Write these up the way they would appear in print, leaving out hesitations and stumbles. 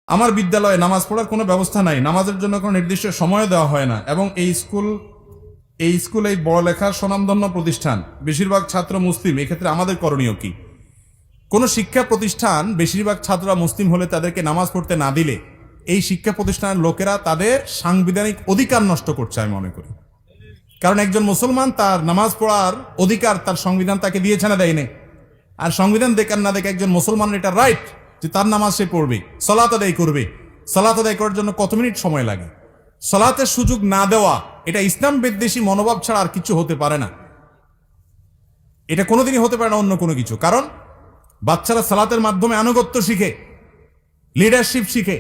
আমার বিদ্যালয়ে নামাজ পড়ার কোনো ব্যবস্থা নাই, নামাজের জন্য কোনো নির্দিষ্ট সময় দেওয়া হয় না, এবং এই স্কুল এই বড়লেখার স্বনামধন্য প্রতিষ্ঠান, বেশিরভাগ ছাত্র মুসলিম। এক্ষেত্রে আমাদের করণীয় কি? কোন শিক্ষা প্রতিষ্ঠান বেশিরভাগ ছাত্ররা মুসলিম হলে তাদেরকে নামাজ পড়তে না দিলে এই শিক্ষা প্রতিষ্ঠানের লোকেরা তাদের সাংবিধানিক অধিকার নষ্ট করছে আমি মনে করি। কারণ একজন মুসলমান তার নামাজ পড়ার অধিকার তার সংবিধান তাকে দিয়েছে না, দেয়নি? আর সংবিধান দেখার না দেখে একজন মুসলমানের এটা রাইট যে তার নামাজ সে পড়বে, সালাত আদায় করবে। সালাত আদায় করার জন্য কত মিনিট সময় লাগে? সালাতের সুযোগ না দেওয়া এটা ইসলাম বিদ্বেষী মনোভাব ছাড়া আর কিছু হতে পারে না। এটা কোনোদিনই হতে পারে না অন্য কোনো কিছু। কারণ বাচ্চারা সালাতের মাধ্যমে আনুগত্য শিখে, লিডারশিপ শিখে।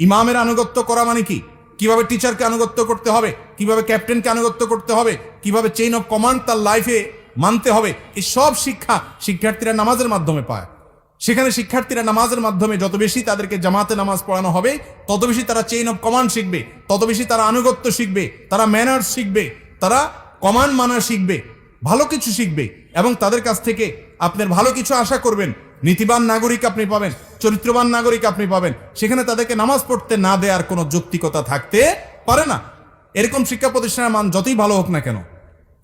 ইমামের আনুগত্য করা মানে কি? কিভাবে টিচারকে আনুগত্য করতে হবে, কিভাবে ক্যাপ্টেনকে আনুগত্য করতে হবে, কিভাবে চেইন অফ কমান্ড তার লাইফে মানতে হবে, এই সব শিক্ষা শিক্ষার্থীরা নামাজের মাধ্যমে পায়। সেখানে শিক্ষার্থীরা নামাজের মাধ্যমে যত বেশি তাদেরকে জামাতে নামাজ পড়ানো হবে, তত বেশি তারা চেইন অফ কমান্ড শিখবে, তত বেশি তারা আনুগত্য শিখবে, তারা ম্যানার্স শিখবে, তারা কমান্ড মানা শিখবে, ভালো কিছু শিখবে। এবং তাদের কাছ থেকে আপনার ভালো কিছু আশা করবেন। নীতিবান নাগরিক আপনি পাবেন, চরিত্রবান নাগরিক আপনি পাবেন। সেখানে তাদেরকে নামাজ পড়তে না দেওয়ার কোনো যৌক্তিকতা থাকতে পারে না। এরকম শিক্ষা প্রতিষ্ঠানের মান যতই ভালো হোক না কেন,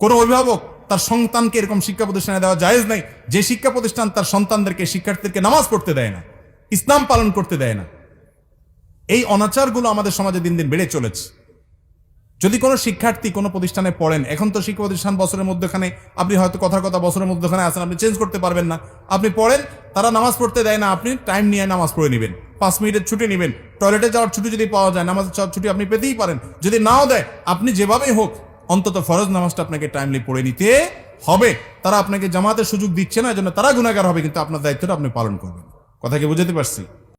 কোনো অভিভাবক তার সন্তানকে এরকম শিক্ষা প্রতিষ্ঠানে দেওয়া জায়েজ নাই যে শিক্ষা প্রতিষ্ঠান তার সন্তানদেরকে, শিক্ষার্থীদেরকে নামাজ পড়তে দেয় না, ইসলাম পালন করতে দেয় না। এই অনাচারগুলো আমাদের সমাজে দিন দিন বেড়ে চলেছে। যদি কোনো শিক্ষার্থী কোনো প্রতিষ্ঠানে পড়েন, এখন তো শিক্ষা প্রতিষ্ঠান বছরের মধ্যখানে, আপনি হয়তো কথার কথা বছরের মধ্যখানে আছেন, আপনি চেঞ্জ করতে পারবেন না। আপনি পড়েন, তারা নামাজ পড়তে দেয় না, আপনি টাইম নিয়ে নামাজ পড়ে নেবেন, 5 মিনিটের ছুটি নেবেন। টয়লেটে যাওয়ার ছুটি যদি পাওয়া যায়, নামাজের ছুটি আপনি পেতেই পারেন। যদি নাও দেয়, আপনি যেভাবেই হোক অন্তত ফরজ নামাজটা আপনাকে টাইমলি পড়ে নিতে হবে। তারা আপনাকে জামাতের সুযোগ দিচ্ছে না, এজন্য তারা গুনাহগার হবে, কিন্তু আপনার দায়িত্বটা আপনি পালন করবেন। কথা কি বুঝতে পারছি?